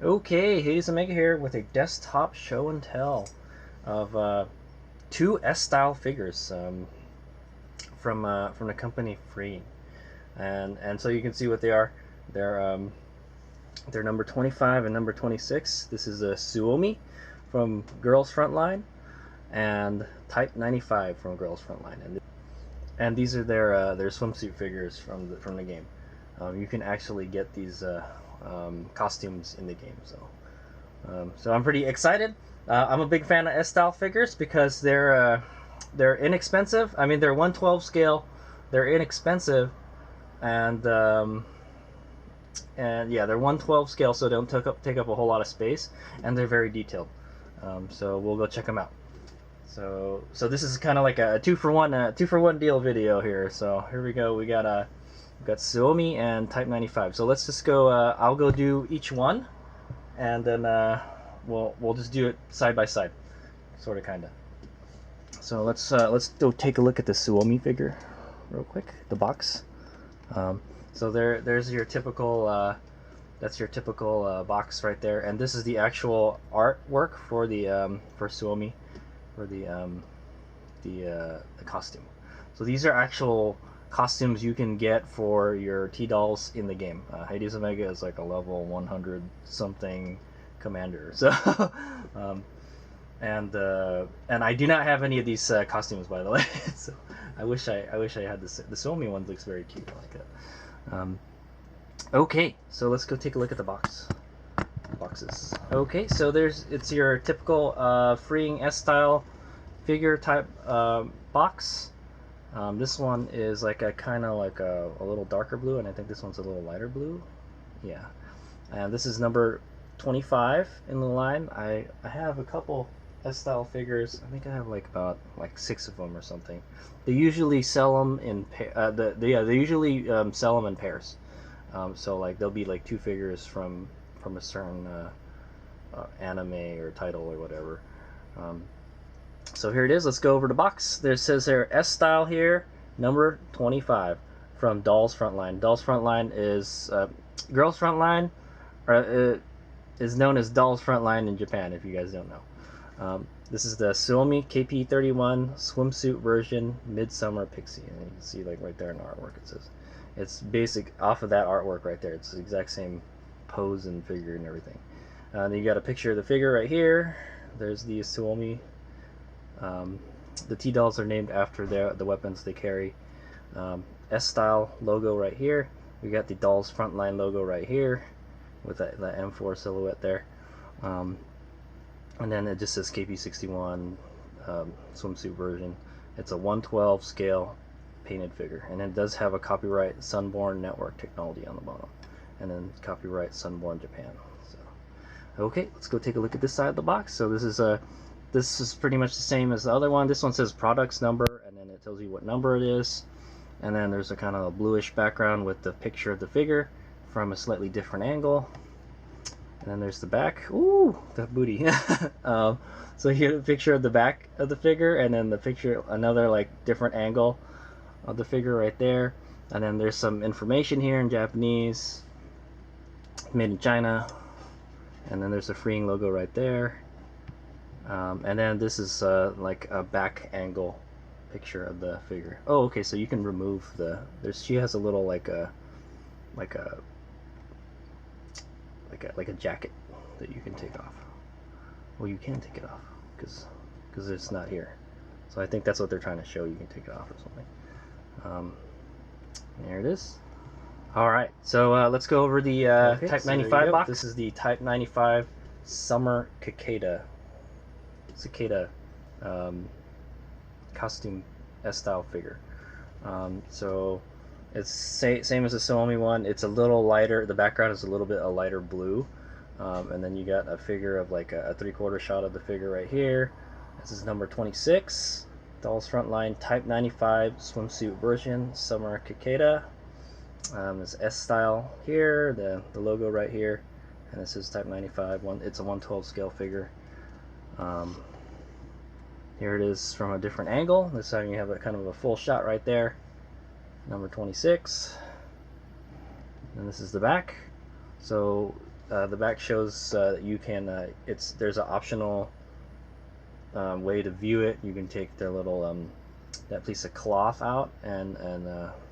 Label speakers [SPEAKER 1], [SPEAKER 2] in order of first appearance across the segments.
[SPEAKER 1] Okay, Hades Omega here with a desktop show and tell of two S-style figures from the company Free, and so you can see what they are. They're number 25 and number 26. This is a Suomi from Girls Frontline and Type-95 from Girls Frontline, and these are their swimsuit figures from the game. You can actually get these costumes in the game, so I'm pretty excited. I'm a big fan of S-style figures because they're inexpensive. I mean, they're 1/12 scale, they're inexpensive, and yeah, they're 1/12 scale, so they don't take up a whole lot of space, and they're very detailed. So we'll go check them out. So this is kind of like a two for one deal video here. So here we go. We got Suomi and Type-95. So let's just go. I'll go do each one, and then we'll just do it side by side, sort of, kinda. So let's go take a look at the Suomi figure, real quick. The box. So there's your typical. That's your typical box right there, and this is the actual artwork for the for Suomi, for the costume. So these are actual costumes you can get for your T-dolls in the game. Hades Omega is like a level 100 something commander. So and I do not have any of these costumes, by the way. So I wish I had this. The Suomi one looks very cute. I like it. Okay, so let's go take a look at the boxes. Okay, so it's your typical freeing S-style figure type box. This one is like a kind of like a little darker blue, and I think this one's a little lighter blue. Yeah, and this is number 25 in the line. I have a couple S-style figures. I think I have about 6 of them or something. They usually sell them in they usually sell them in pairs. So like there'll be like 2 figures from a certain anime or title or whatever. So here it is. Let's go over the box. There says there S-style here, number 25 from Dolls Frontline. Dolls Frontline is Girls Frontline, is known as Dolls Frontline in Japan, if you guys don't know. This is the Suomi KP31 swimsuit version Midsummer Pixie, and you can see like right there in the artwork it says. It's basic off of that artwork right there. It's the exact same pose and figure and everything. Then you got a picture of the figure right here. There's the Suomi. The T-dolls are named after the weapons they carry. S-style logo right here. We got the Dolls Frontline logo right here with that M4 silhouette there. And then it just says KP61 swimsuit version. It's a 1/12 scale painted figure, and it does have a copyright Sunborn Network Technology on the bottom, and then copyright Sunborn Japan. So okay, let's go take a look at this side of the box. So this is pretty much the same as the other one. This one says products number, and then it tells you what number it is, and then there's a kind of a bluish background with the picture of the figure from a slightly different angle. And then there's the back. Ooh, that booty. So here's a picture of the back of the figure, and then the picture, another like different angle of the figure right there. And then there's some information here in Japanese, made in China. And then there's a freeing logo right there. And then this is like a back angle picture of the figure. Oh, okay, so you can remove she has a little like a jacket that you can take off. Well, you can take it off because it's not here. So I think that's what they're trying to show. You can take it off or something. There it is. All right, so let's go over the Type-95 box. This is the Type-95 Summer Cicada costume S-style figure. So it's same as the Suomi one. It's a little lighter. The background is a little bit a lighter blue, and then you got a figure of like a 3/4 shot of the figure right here. This is number 26. Dolls Frontline Type-95 swimsuit version Summer Cicada. It's S-style here, the logo right here, and this is Type-95. It's a 1/12 scale figure. Here it is from a different angle. This time you have a kind of a full shot right there. Number 26. And this is the back. So the back shows that you can. There's an optional way to view it. You can take their little that piece of cloth out, and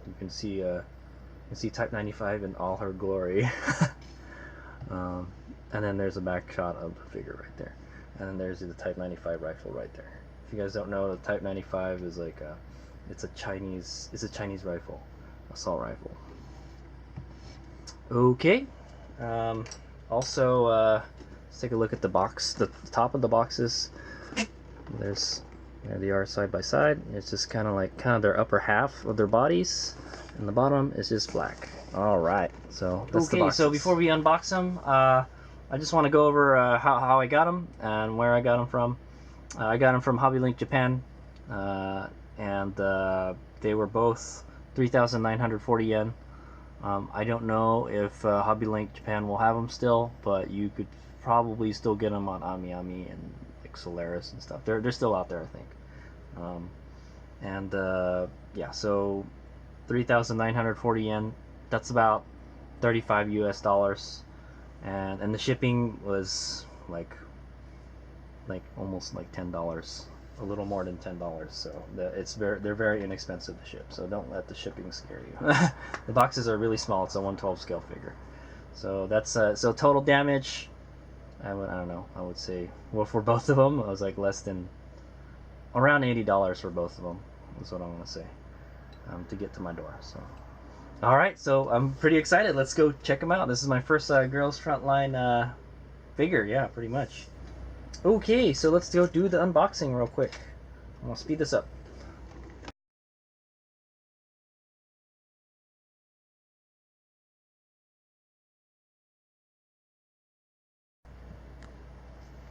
[SPEAKER 1] you can see Type-95 in all her glory. And then there's a back shot of the figure right there, and then there's the Type-95 rifle right there. If you guys don't know, the Type-95 is like it's a Chinese rifle, assault rifle. Okay. Also, let's take a look at the box. The top of the boxes. There they are side by side. It's just kind of their upper half of their bodies, and the bottom is just black. All right. So that's the boxes. So before we unbox them, I just want to go over how I got them and where I got them from. I got them from Hobby Link Japan, and they were both 3,940 yen. I don't know if Hobby Link Japan will have them still, but you could probably still get them on AmiAmi and like Solaris and stuff. They're still out there, I think. Yeah, so 3,940 yen. That's about 35 US dollars, and the shipping was like almost like $10, a little more than $10. So they're very inexpensive to ship. So don't let the shipping scare you. The boxes are really small. It's a 1/12 scale figure. So that's so total damage. I don't know. I would say, well, for both of them, I was like around $80 for both of them. Is what I want to say, to get to my door. So. All right, so I'm pretty excited. Let's go check them out. This is my first Girls Frontline figure. Yeah, pretty much. Okay, so let's go do the unboxing real quick. I'm gonna speed this up.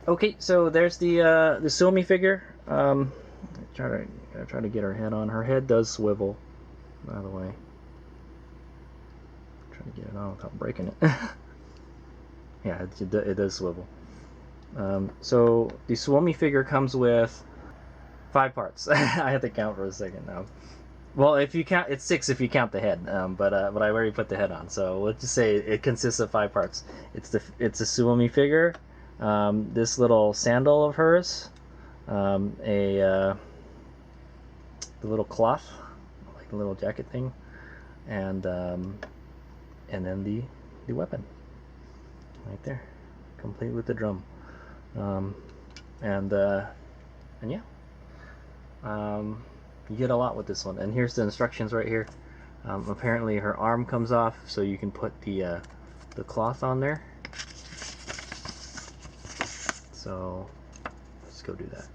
[SPEAKER 1] Okay, so there's the Suomi figure. Try to get her head on. Her head does swivel, by the way. Try to get it on without breaking it. Yeah, it does swivel. So the Suomi figure comes with 5 parts. I have to count for a second now. Well, if you count, it's 6 if you count the head. But I already put the head on, so let's just say it consists of 5 parts. It's a Suomi figure. This little sandal of hers, the little cloth, like a little jacket thing, and then the weapon right there, complete with the drum. And yeah, you get a lot with this one. And here's the instructions right here. Apparently her arm comes off, so you can put the cloth on there. So let's go do that.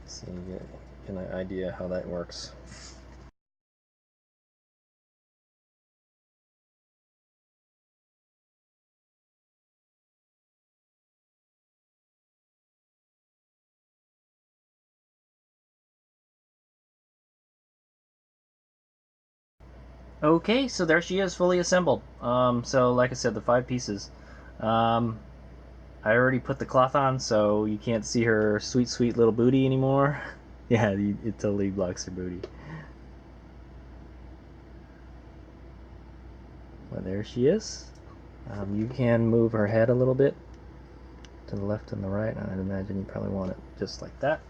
[SPEAKER 1] So you get an idea how that works. Okay, so there she is, fully assembled. So like I said, the 5 pieces. I already put the cloth on, so you can't see her sweet little booty anymore. Yeah, it totally blocks her booty. But there she is. You can move her head a little bit to the left and the right. I'd imagine you probably want it just like that.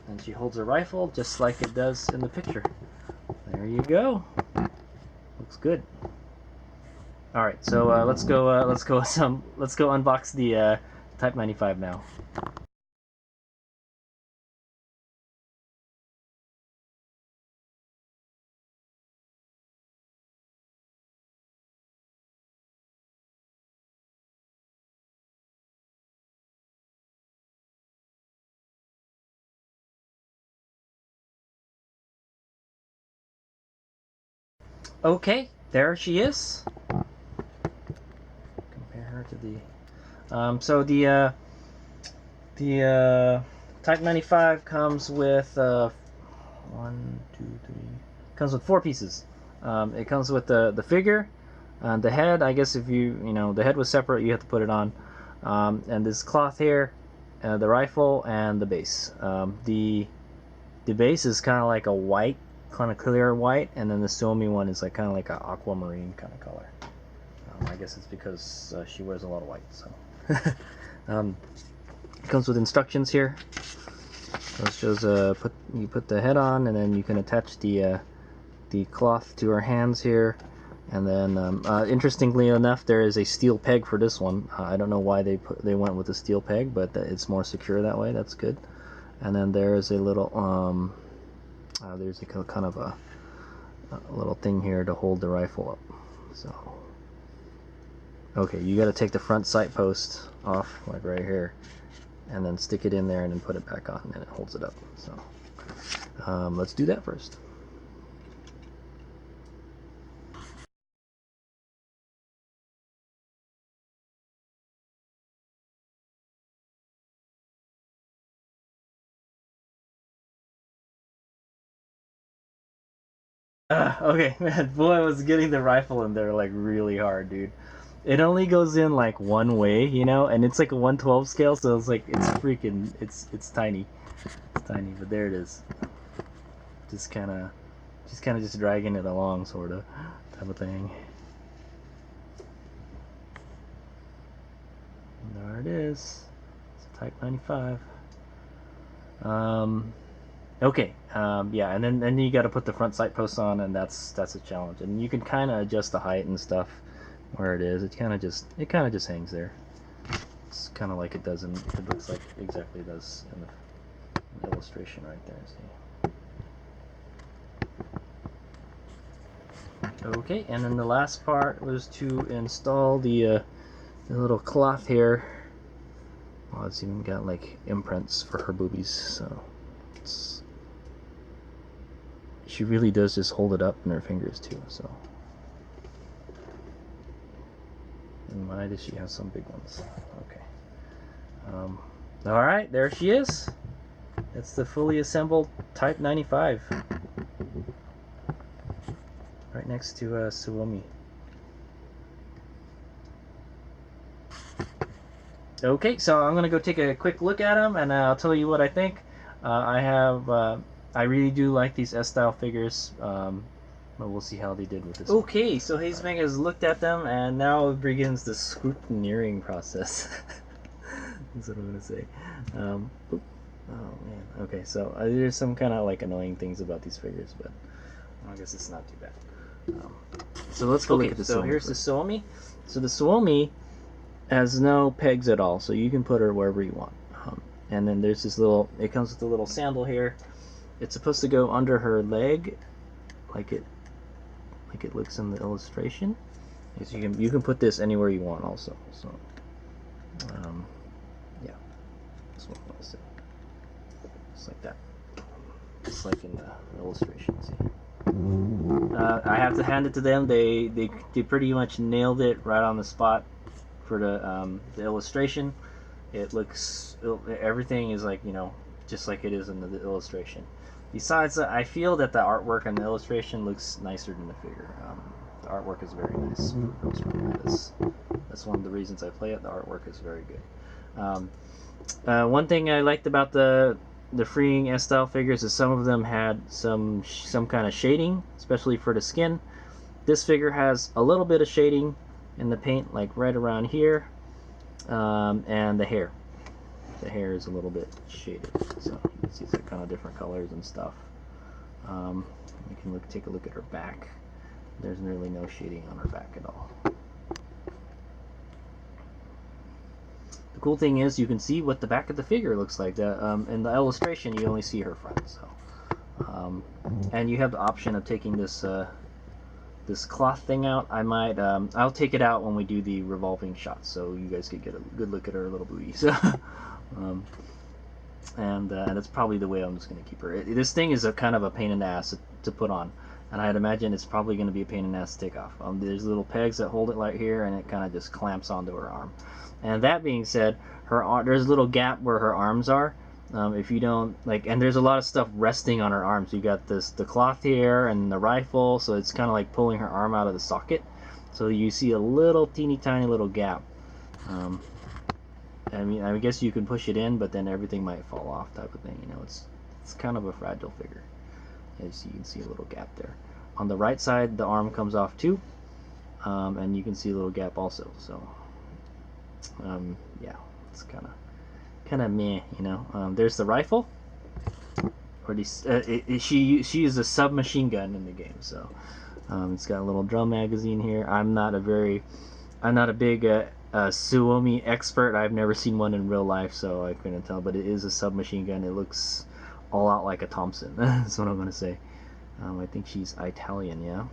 [SPEAKER 1] And she holds her rifle just like it does in the picture. There you go. Looks good. All right, so let's go unbox the Type-95 now. Okay, there she is. Compare her to the so the Type-95 comes with comes with 4 pieces. It comes with the figure, the head. I guess if the head was separate, you have to put it on, and this cloth here, the rifle, and the base. The base is kind of like a white, kind of clear white, and then the Suomi one is like kind of like an aquamarine kind of color. I guess it's because she wears a lot of white. So it comes with instructions here. So it shows you put the head on, and then you can attach the cloth to her hands here. And then, interestingly enough, there is a steel peg for this one. I don't know why they went with a steel peg, but it's more secure that way. That's good. And then there is a little there's a kind of a little thing here to hold the rifle up. So, okay, you got to take the front sight post off, like right here, and then stick it in there, and then put it back on, and it holds it up. So, let's do that first. Okay, man, boy, I was getting the rifle in there like really hard, dude. It only goes in like one way, you know, and it's like a 1/12 scale, so it's like it's freaking it's tiny. It's tiny, but there it is. Just kind of just dragging it along, sort of, type of thing. And there it is. It's a Type 95. Okay, yeah, and then you got to put the front sight posts on, and that's a challenge. And you can kind of adjust the height and stuff where it is. It kind of just hangs there. It's kind of like it does it looks like exactly does in the illustration right there. See? Okay, and then the last part was to install the little cloth here. Oh, it's even got like imprints for her boobies, so she really does just hold it up in her fingers too. So, and my, does she have some big ones? Okay. All right, there she is. It's the fully assembled Type 95, right next to Suomi. Okay, so I'm gonna go take a quick look at them, and I'll tell you what I think. I really do like these S-style figures, but we'll see how they did with this. Okay, so Hazebang has looked at them, and now begins the scrutineering process. That's what I'm gonna say. Oh man. Okay, so there's some kind of like annoying things about these figures, but I guess it's not too bad. So let's go look at the Suomi. So here's the Suomi. So the Suomi has no pegs at all, so you can put her wherever you want. And then there's this little, it comes with a little sandal here. It's supposed to go under her leg, like it looks in the illustration. So you can put this anywhere you want also. So yeah, that's what I want to say. Just like that. Just like in the illustration. See? I have to hand it to them. They pretty much nailed it right on the spot for the illustration. It looks, everything is like, you know, just like it is in the illustration. Besides that, I feel that the artwork on the illustration looks nicer than the figure. The artwork is very nice. That's one of the reasons I play it. The artwork is very good. One thing I liked about the freeing S-style figures is some of them had some kind of shading, especially for the skin. This figure has a little bit of shading in the paint, like right around here, and the hair. The hair is a little bit shaded, so you can see some kind of different colors and stuff. You can take a look at her back. There's really no shading on her back at all. The cool thing is you can see what the back of the figure looks like. In the illustration, you only see her front. So, and you have the option of taking this this cloth thing out. I'll take it out when we do the revolving shot, so you guys could get a good look at her little booties. And that's probably the way I'm just going to keep her. This thing is a kind of a pain in the ass to put on, and I'd imagine it's probably going to be a pain in the ass to take off. There's little pegs that hold it right here, and it kind of just clamps onto her arm. And that being said, there's a little gap where her arms are. If you don't and there's a lot of stuff resting on her arms. You got the cloth here and the rifle, so it's kind of like pulling her arm out of the socket. So you see a little teeny tiny little gap. I mean, I guess you can push it in, but then everything might fall off, type of thing. You know, it's kind of a fragile figure. As you can see, a little gap there. On the right side, the arm comes off too. and you can see a little gap also. So yeah, it's kind of meh, you know. There's the rifle. Or she is a submachine gun in the game, so it's got a little drum magazine here. I'm not a big Suomi expert. I've never seen one in real life, so I couldn't tell. But it is a submachine gun. It looks all out like a Thompson. That's what I'm gonna say. I think she's Italian, yeah.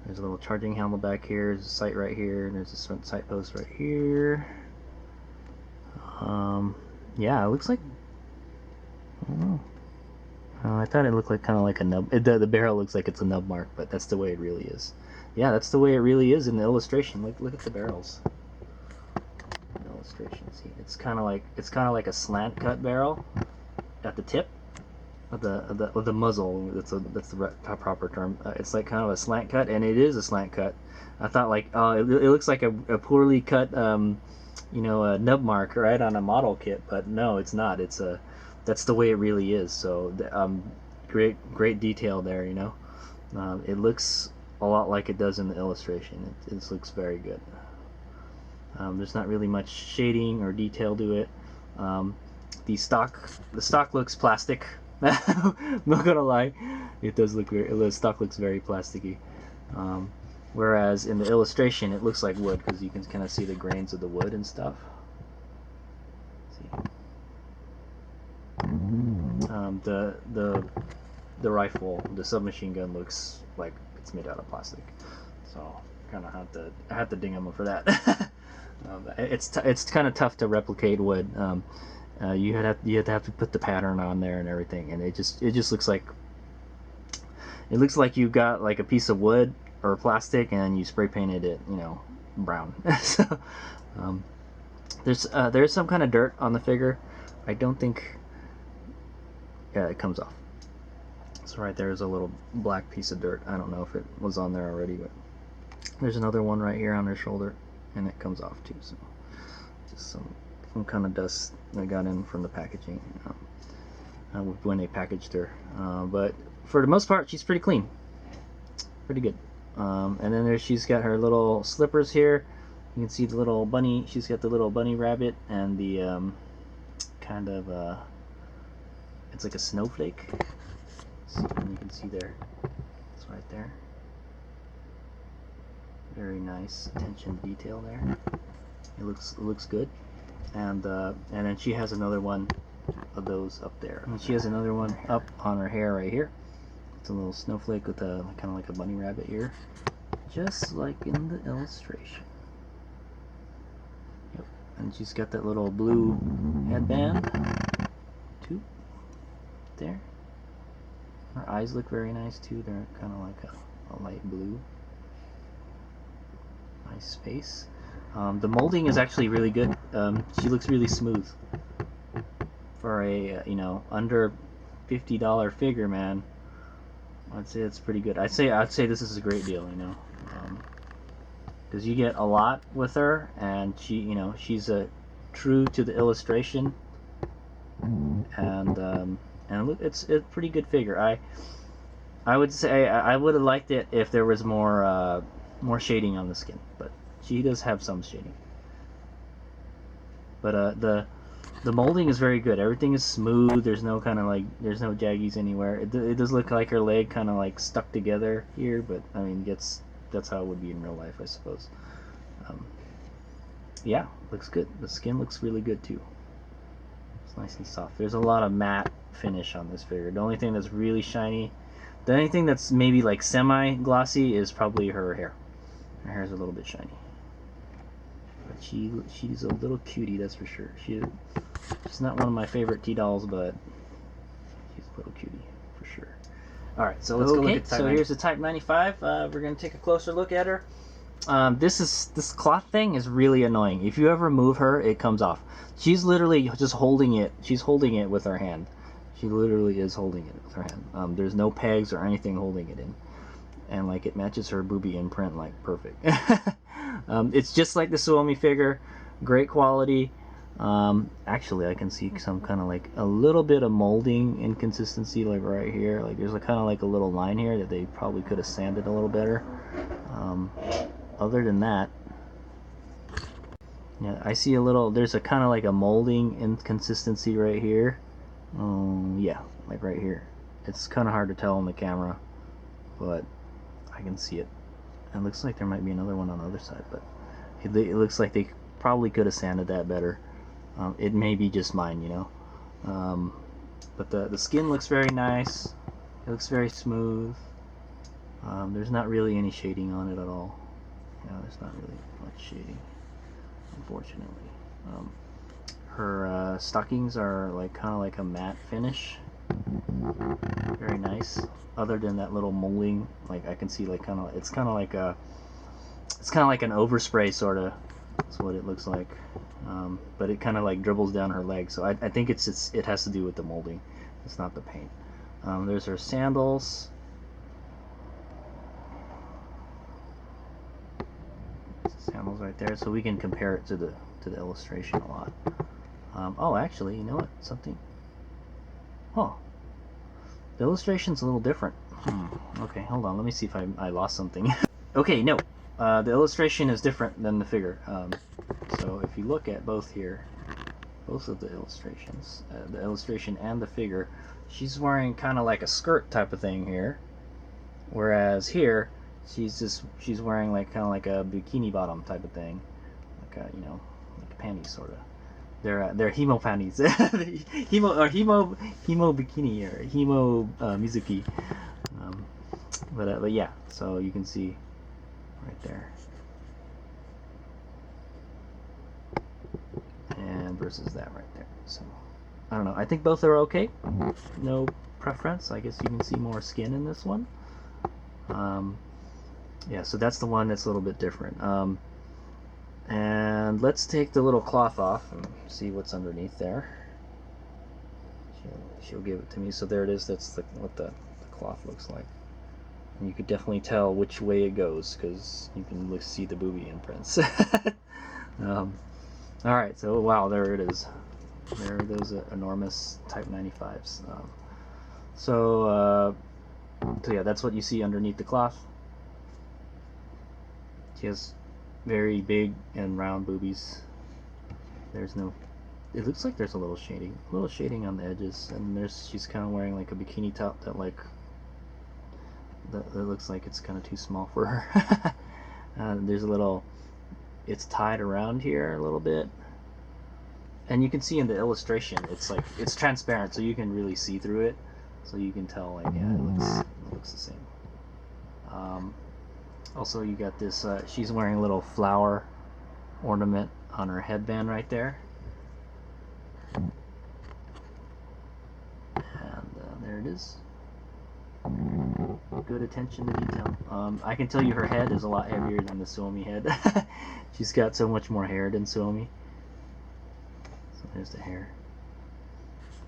[SPEAKER 1] There's a little charging helmet back here. There's a sight right here, and there's a front sight post right here. Yeah, it looks like. I don't know. I thought it looked like kind of like a nub. The barrel looks like it's a nub mark, but that's the way it really is. Yeah, that's the way it really is in the illustration. Look at the barrels. Illustration. See, it's kind of like a slant cut barrel at the tip of the muzzle. That's the proper term. It's like kind of a slant cut, and it is a slant cut. I thought like, oh, it looks like a poorly cut, you know, a nub mark right on a model kit, but no, it's not. That's the way it really is. So great detail there, you know. It looks a lot like it does in the illustration. It looks very good. There's not really much shading or detail to it. The stock looks plastic. I'm not gonna lie, it does look weird. The stock looks very plasticky. Whereas in the illustration, it looks like wood because you can kind of see the grains of the wood and stuff. See. The rifle, the submachine gun, looks like it's made out of plastic, so kind of had to ding him for that. It's kind of tough to replicate wood. You have to put the pattern on there and everything, and it just looks like you got like a piece of wood or plastic and you spray painted it, you know, brown. So there's some kind of dirt on the figure. I don't think. Yeah, it comes off. So right there is a little black piece of dirt. I don't know if it was on there already, but there's another one right here on her shoulder, and it comes off too. So just some kind of dust that got in from the packaging when they packaged her. But for the most part, she's pretty clean, pretty good. And then she's got her little slippers here. You can see the little bunny. She's got the little bunny rabbit and the kind of. It's like a snowflake. So you can see there. It's right there. Very nice attention to detail there. It looks good. And then she has another one of those up there. And she has another one up on her hair right here. It's a little snowflake with a kind of like a bunny rabbit ear, just like in the illustration. Yep. And she's got that little blue headband too. There. Her eyes look very nice too. They're kind of like a light blue. Nice face. The molding is actually really good. She looks really smooth for a you know, under $50 figure, man. I'd say it's pretty good. I'd say this is a great deal, you know, because you get a lot with her, and she's true to the illustration, and look, it's a pretty good figure. I would say I would have liked it if there was more shading on the skin, but she does have some shading. But the molding is very good. Everything is smooth. There's no there's no jaggies anywhere. It does look like her leg kind of like stuck together here, but I mean that's how it would be in real life, I suppose. Yeah, looks good. The skin looks really good too. It's nice and soft. There's a lot of matte finish on this figure. The only thing that's really shiny, the only thing that's maybe like semi-glossy is probably her hair. Her hair is a little bit shiny. But she's a little cutie, that's for sure. She's not one of my favorite T-dolls, but she's a little cutie for sure. Alright, so let's go look at Type 95. So here's the Type 95. We're going to take a closer look at her. This cloth thing is really annoying. If you ever move her, it comes off. She's literally just holding it. She's holding it with her hand. She literally is holding it with her hand. There's no pegs or anything holding it in. And like it matches her boobie imprint like perfect. It's just like the Suomi figure. Great quality. Actually, I can see some kind of like a little bit of molding inconsistency, like right here. Like there's a kind of like a little line here that they probably could have sanded a little better. Other than that, yeah, I see a little. There's a kind of like a molding inconsistency right here. Yeah, like right here. It's kind of hard to tell on the camera, but I can see it. It looks like there might be another one on the other side, but it looks like they probably could have sanded that better. It may be just mine, you know. But the skin looks very nice. It looks very smooth. There's not really any shading on it at all. Yeah, there's not really much shading, unfortunately. Her stockings are like kind of like a matte finish. Very nice. Other than that little molding, like I can see like it's kind of like an overspray sort of. That's what it looks like. But it kind of like dribbles down her leg, so I think it has to do with the molding. It's not the paint. There's her sandals. Sandals right there, so we can compare it to the illustration a lot. Oh, actually, you know what? Something. Oh, the illustration's a little different. Okay, hold on. Let me see if I lost something. Okay, no. The illustration is different than the figure. So if you look at both here, both of the illustrations, the illustration and the figure, she's wearing kind of like a skirt type of thing here, whereas here she's wearing like kind of like a bikini bottom type of thing, like a, you know, like panties sort of. They're hemo panties, hemo bikini or hemo mizuki. But yeah, so you can see right there. And versus that right there. So I don't know. I think both are okay. No preference. I guess you can see more skin in this one. Yeah, so that's the one that's a little bit different. And let's take the little cloth off and see what's underneath there. She'll give it to me. So there it is. That's what the cloth looks like. And you could definitely tell which way it goes because you can see the boobie imprints. Alright, so wow, there it is. There are those enormous Type 95s. So yeah, that's what you see underneath the cloth. She has very big and round boobies. There's no. It looks like there's a little shading on the edges, and she's kind of wearing like a bikini top that looks like it's kind of too small for her. There's a little. It's tied around here a little bit, and you can see in the illustration it's transparent, so you can really see through it, so you can tell like yeah, it looks the same. Also, you got this. She's wearing a little flower ornament on her headband right there, and there it is. Good attention to detail. I can tell you her head is a lot heavier than the Suomi head. She's got so much more hair than Suomi. So there's the hair.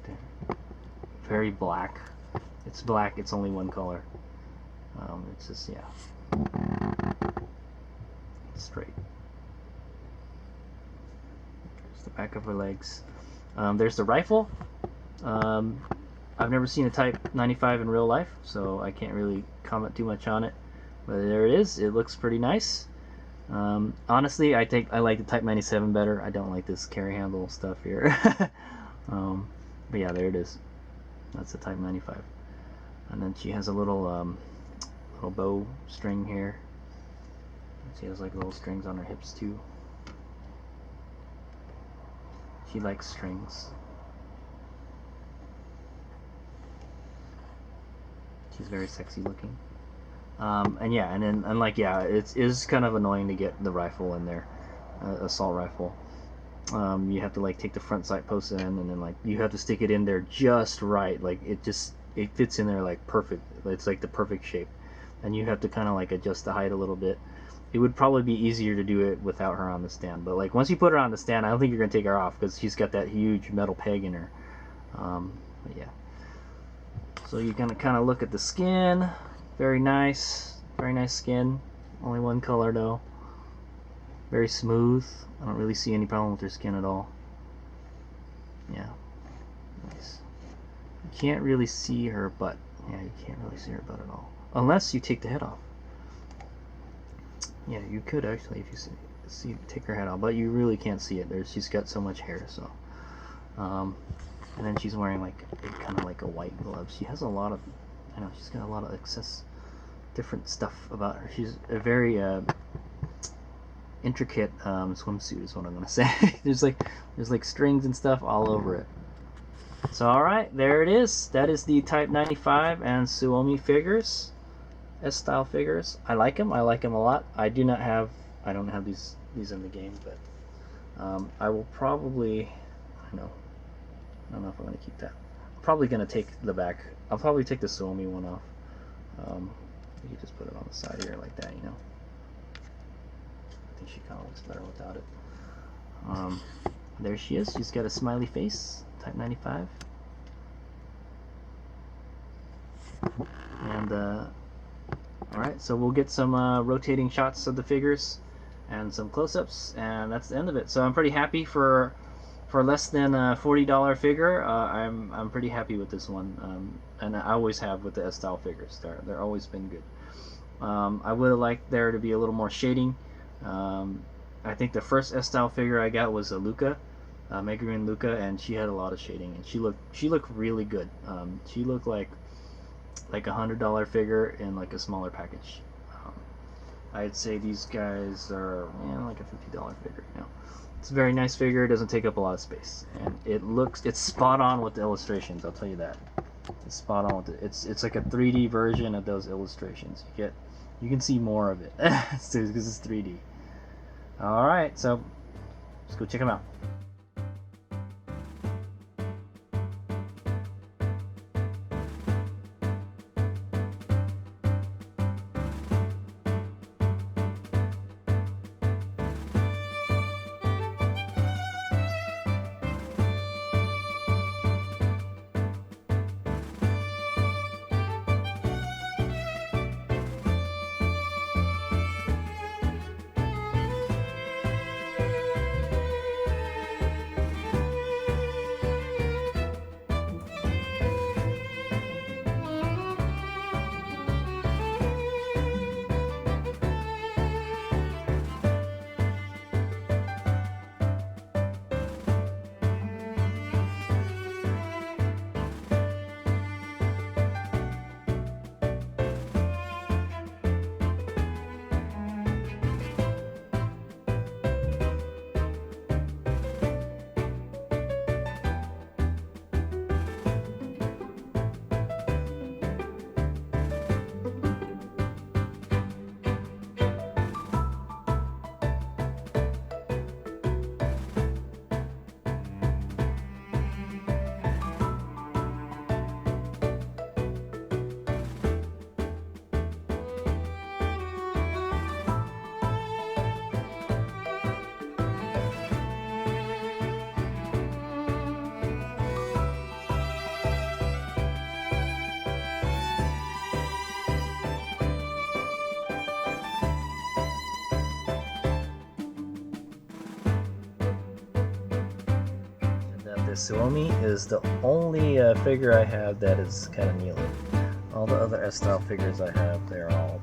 [SPEAKER 1] There. Very black. It's black. It's only one color. It's just yeah. Straight. There's the back of her legs. There's the rifle. I've never seen a Type 95 in real life, so I can't really comment too much on it. But there it is. It looks pretty nice. Honestly, I think I like the Type 97 better. I don't like this carry handle stuff here. But yeah, there it is. That's the Type 95. And then she has a little bow string here. She has like little strings on her hips too. She likes strings. She's very sexy looking. And yeah, and like yeah, it is kind of annoying to get the rifle in there, assault rifle. You have to like take the front sight post in, and then like you have to stick it in there just right. Like it fits in there like perfect. It's like the perfect shape, and you have to kind of like adjust the height a little bit. It would probably be easier to do it without her on the stand, but like once you put her on the stand, I don't think you're gonna take her off because she's got that huge metal peg in her. But yeah. So you're gonna kind of look at the skin. Very nice skin. Only one color though. Very smooth. I don't really see any problem with her skin at all. Yeah, nice. You can't really see her butt. Yeah, you can't really see her butt at all. Unless you take the head off. Yeah, you could actually if you see take her head off, but you really can't see it. She's got so much hair, so. And then she's wearing like kind of like a white glove. She has a lot of, I know she's got a lot of excess different stuff about her. She's a very intricate swimsuit is what I'm gonna say. there's like strings and stuff all over it. So all right, there it is. That is the Type 95 and Suomi figures, S-style figures. I like them. I like them a lot. I don't have these in the game, but I will probably, I don't know if I'm gonna keep that. I'm probably gonna take the back. I'll probably take the Suomi one off. You can just put it on the side here like that, you know. I think she kind of looks better without it. There she is. She's got a smiley face, Type 95. And alright, so we'll get some rotating shots of the figures and some close-ups, and that's the end of it. So I'm pretty happy for less than a $40 figure. I'm pretty happy with this one, and I always have with the S-style figures. They're always been good. I would have liked there to be a little more shading. I think the first S-style figure I got was a Luca, Megumin Luca, and she had a lot of shading, and she looked really good. She looked like $100 figure in like a smaller package. I'd say these guys are like a $50 figure. You know, it's a very nice figure. It doesn't take up a lot of space, and it's spot on with the illustrations. I'll tell you that. It's spot on with it. It's like a 3D version of those illustrations. You can see more of it because it's 3D. All right, so let's go check them out. The Suomi is the only figure I have that is kind of kneeling. All the other S-style figures I have, they're all